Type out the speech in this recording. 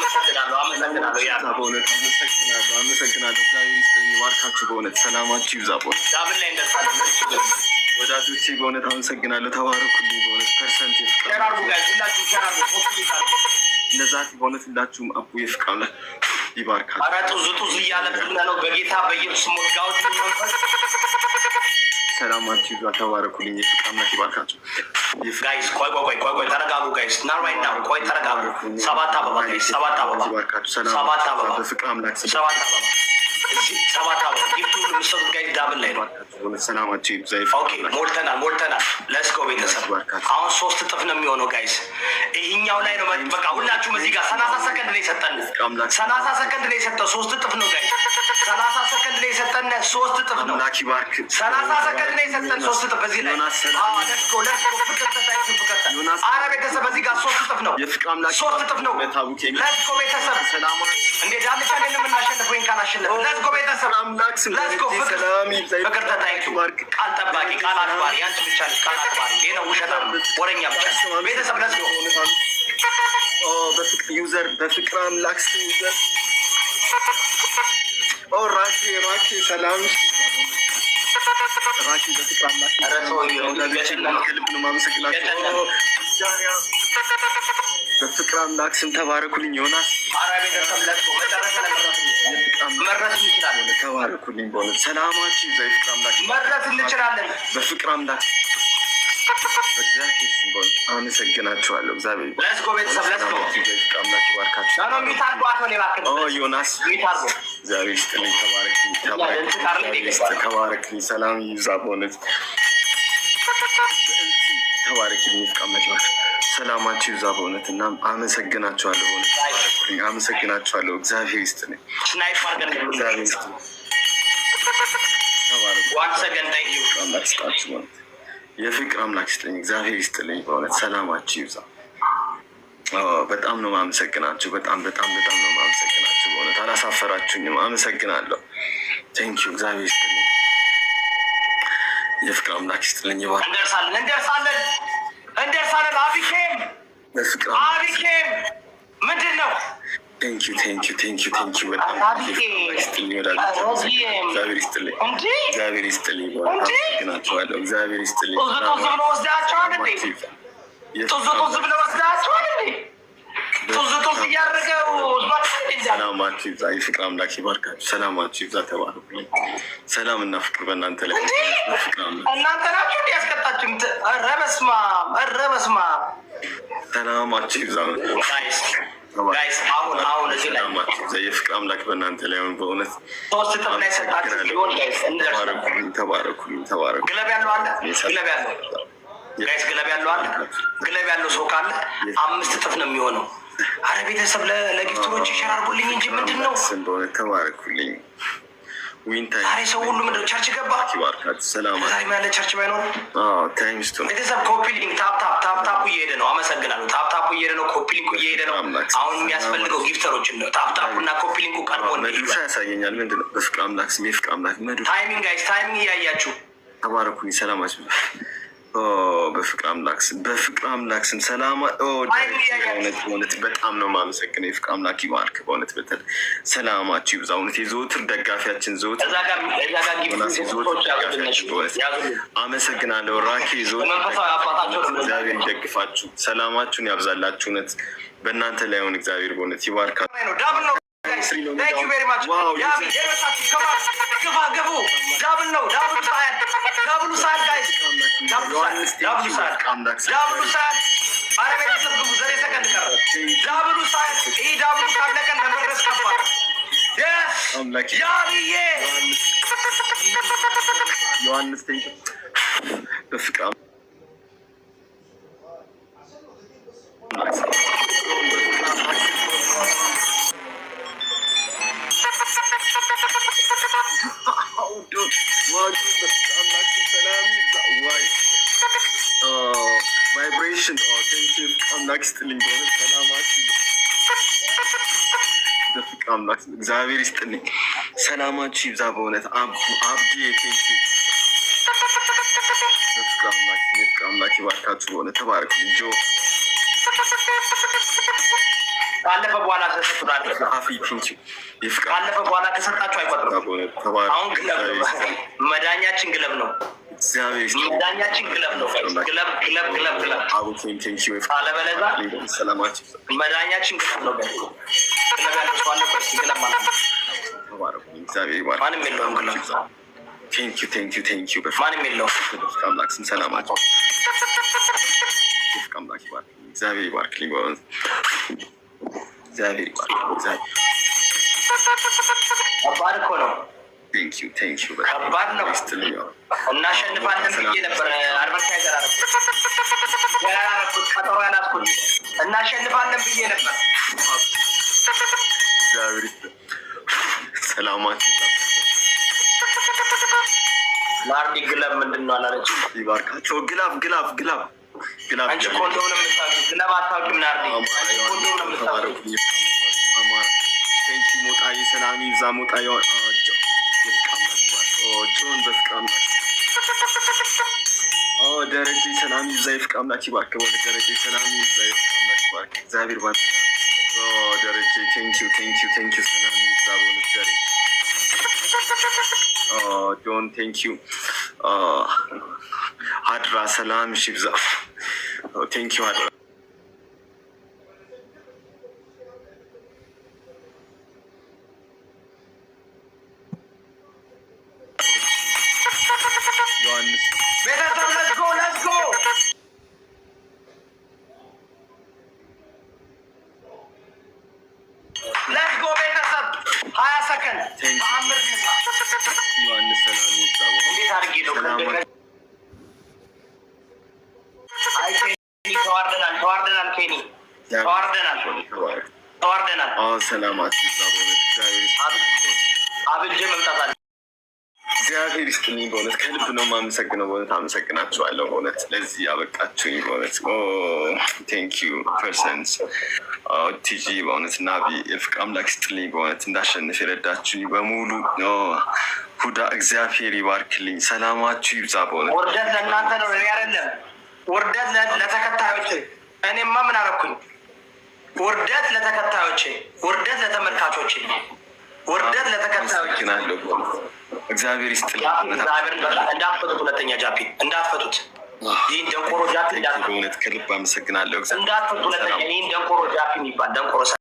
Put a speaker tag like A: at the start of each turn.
A: አመሰግናለሁ። ያ በእውነት አመሰግናለሁ። ባርካችሁ በእውነት ሰላማችሁ ይብዛ። ዳብል ላይ እንደርሳለን ወዳጆቼ፣ በእውነት አመሰግናለሁ። ተባረኩልኝ በእውነት ፐርሰንት እነዛት በእውነት ሁላችሁም አቡ የፍቃለ ይባርካል። ኧረ ጡዝ እያለብን ነው በጌታ በኢየሱስ ሞጋዎች ሰላማችሁ ይብዛ። ተባረኩልኝ። የፍቃምነት ይባርካችሁ ጋይስ። ቆይ ተረጋጉ ጋይስ። ናርዋይና ቆይ ተረጋጉ። ሰባት አበባ ይባርካችሁ። ሰላም በፍቅር አምላክ ሰባት አበባ ጊፍቱ ምሰጡ ጋይስ ዳብል ላይ ነው። ሰላማችሁ ይብዛ። ኦኬ ሞልተናል። ለስኮ ቤተሰብ አሁን 3 እጥፍ ነው የሚሆነው ጋይስ። ይሄኛው ላይ ነው በቃ ሁላችሁም እዚህ ጋር 30 ሰከንድ ላይ ሰጠን። 30 ሰከንድ ላይ ሰጠን 3 እጥፍ ነው ጋይስ። 30 ሰከንድ ላይ ሰጠን 3 እጥፍ ነው። ላኪ ባርክ 30 ሰከንድ ላይ ሰጠን 3 እጥፍ በዚህ ላይ ለስኮ አረ ቤተሰብ በዚህ ጋር 3 እጥፍ ነው። 3 እጥፍ ነው። ለስኮ ቤተሰብ ሰላም እንዴ ዳልቻ ላይ ነው የምናሸንፈው ወይን ካላሸነፈ ለስኮ ቤተሰብ ለስኮ ፍቅር ተታይቱ ቃል ጠባቂ ቃል አክባሪ አንቺ ብቻ ነሽ ቃል አክባሪ። ይሄ ነው ውሸታም ወረኛ ብቻ ቤተሰብ ለስኮ በፍቅር ዩዘር በፍቅር አምላክ ዩዘር ራኪ ሰላም ራኪ በፍቅር አምላክ ከልብ ነው የማመሰግናቸው። በፍቅር አምላክ ስም ተባረኩልኝ። ዮናስ ቤተሰብ ለስኮ መጨረሻ መረስ እንችላለን። ተባረኩልኝ በእውነት ሰላማችሁ ይብዛ። የፍቅር አምላክ መረስ እንችላለን። በፍቅር አምላክ በእግዚአብሔር ስም በእውነት አመሰግናችኋለሁ። እግዚአብሔር ለስኮ ቤተሰብ ለስኮ የፍቅር አምላክ ይባርካችሁ። ዮናስ እግዚአብሔር ይስጥልኝ። ተባረክልኝ። ሰላም ይብዛ በእውነት ተባረክልኝ። የፍቅር አምላክ ይባርካችሁ። ሰላማችሁ ይብዛ በእውነት እና አመሰግናችኋለሁ። በእውነት አመሰግናችኋለሁ። እግዚአብሔር ይስጥልኝ። እግዚአብሔር ይስጥልኝ። የፍቅር አምላክ ይስጥልኝ። እግዚአብሔር ይስጥልኝ። በእውነት ሰላማችሁ ይብዛ። በጣም ነው ማመሰግናችሁ። በጣም ነው ማመሰግናችሁ። በእውነት አላሳፈራችሁኝም። አመሰግናለሁ። ቴንኪው። እግዚአብሔር ይስጥልኝ። የፍቅር አምላክ ይስጥልኝ። እንደርሳለን። አቢኬም ምንድን ነው? ቴንኪው። እግዚአብሔር ይስጥልኝ። እግዚአብሔር ይስጥልኝ። አመሰግናችኋለሁ። እግዚአብሔር ይስጥልኝ። ጡዝ እያደረገው ሰላማችሁ ይብዛ። የፍቅር አምላክ ይባርካችሁ። ሰላማችሁ ይብዛ። ተባረኩልኝ። ሰላም እና ፍቅር በእናንተ ላይ እናንተ ናችሁ እንዲያስቀጣችሁ። ኧረ በስመ አብ ሰላማችሁ ይብዛ። ጋይስ አሁን እዚህ ላይ የፍቅር አምላክ በእናንተ ላይ ሆን በእውነት 3 እጥፍ ላይ ሰጣችሁ ሊሆን ጋይስ። ተባረኩልኝ። ግለብ ያለው አለ ጋይስ ግለብ ያለው ሰው ካለ 5 እጥፍ ነው የሚሆነው። አረ ቤተሰብ ለጊፍተሮች ይሸራርጉልኝ እንጂ ምንድን ነው? ተባረኩልኝ። ዛሬ ሰው ሁሉ ምንድን ነው ቸርች ገባ። ዛሬ ያለ ቸርች ባይኖር ቤተሰብ ኮፒሊንግ ታፕታፑ እየሄደ ነው። አመሰግናለሁ። ታፕታፑ እየሄደ ነው። ኮፒሊንግ እየሄደ ነው። አሁን የሚያስፈልገው ጊፍተሮችን ነው። ታፕታፑ እና ኮፒሊንጉ ቀድሞ ያሳየኛል። ምንድን ነው? በፍቅር አምላክ ስም የፍቅር አምላክ ታይሚንግ ጋይስ ታይሚንግ እያያችሁ ተባረኩልኝ። ሰላማችሁ በፍቅር አምላክ ስም ሰላም። እውነት በጣም ነው የማመሰግነው። የፍቅር አምላክ ይባርክ። በእውነት በተለይ ሰላማችሁ ይብዛ። እውነት የዘወትር ደጋፊያችን አመሰግናለሁ። ራኬ እግዚአብሔር ይደግፋችሁ፣ ሰላማችሁን ያብዛላችሁ። እውነት በእናንተ ላይ ሆን እግዚአብሔር በእውነት ይባርካል። ዮሐንስ በፍቅር ቫይብሬሽን አምላክ ይስጥልኝ። በእውነት ሰላማችሁ በፍቅር አምላክ እግዚአብሔር ይስጥልኝ። ሰላማችሁ ይብዛ። በእውነት አብዲ በፍቅር አምላክ ይባርካችሁ። በእውነት ተባረኩልኝ። ጆ ካለፈ በኋላ ተሰጥቷል። ካለፈ በኋላ ከሰጣችሁ አይቆጥርም። አሁን ግለብ መዳኛችን ግለብ ነው። መዳኛችን ግለብ ነው። ግለብ አለበለዛ መዳኛችን ግለብ ነው። ግለብ ያለው ሰው አለ። ግለብ ማለት ነው። ማንም የለውም ግለብ። ቴንኪዩ ማንም የለውም። ሰላማቸው እግዚአብሔር ይባርክልኝ። እግዚአብሔር ይባርክልኝ። ከባድ እኮ ነው። ከባድ ነው። እናሸንፋለን ብዬ ነበር። አድቨርታይዘር ያላረኩት ቀጠሮ ያላስኩት እናሸንፋለን ብዬ ነበር። ሰላማችሁ ናርዲ ግለብ ምንድን ነው አላለች። ይባርካቸው። ግላብ አንቺ ኮንዶም ነው የምታውቂው። ግለብ አታውቂም ናርዲ። ኮንዶም ነው የምታውቂው። ሞጣ የሰላም ይብዛ። ሞጣ ጆን በፍቅር ደረጀ ሰላም ይብዛ። የፍቅር አምላክ ይባርክ። ወደ ደረጀ ሰላም ይብዛ። የፍቅር አምላክ ይባርክ። እግዚአብሔር ባንተ ደረጀ ቴንኪዩ ሰላም ይብዛ። በእውነት ደረጀ ጆን ቴንኪዩ። አድራ ሰላም ይብዛ። ቴንኪዩ አድራ ተዋርደናል። ሰላማችሁ አብጄ መምጣት አለ። እግዚአብሔር ይስጥልኝ። በእውነት ከልብ ነው የማመሰግነው። በእውነት አመሰግናችኋለሁ። በእውነት ለዚህ ያበቃችሁኝ በእውነት ቴንኪዩ ፐርሰንት ቲጂ በእውነት ናቢ የፍቅር አምላክ ይስጥልኝ። በእውነት እንዳሸንፍ የረዳችሁኝ በሙሉ ሁዳ እግዚአብሔር ይባርክልኝ። ሰላማችሁ ይብዛ። በእውነት ውርደት ለእናንተ ነው፣ እኔ አይደለም። ውርደት ለተከታዮች። እኔማ ምን አደረኩኝ? ውርደት ለተከታዮች፣ ውርደት ለተመልካቾች፣ ውርደት ለተከታዮች። እግዚአብሔር ይስጥልኝ። እንዳትፈቱት፣ ሁለተኛ ጃፒ እንዳትፈቱት። ይህን ደንቆሮ ጃፒ በእውነት ከልብ አመሰግናለሁ። እንዳትፈቱት ሁለተኛ ይህን ደንቆሮ ጃፒ የሚባል ደንቆሮ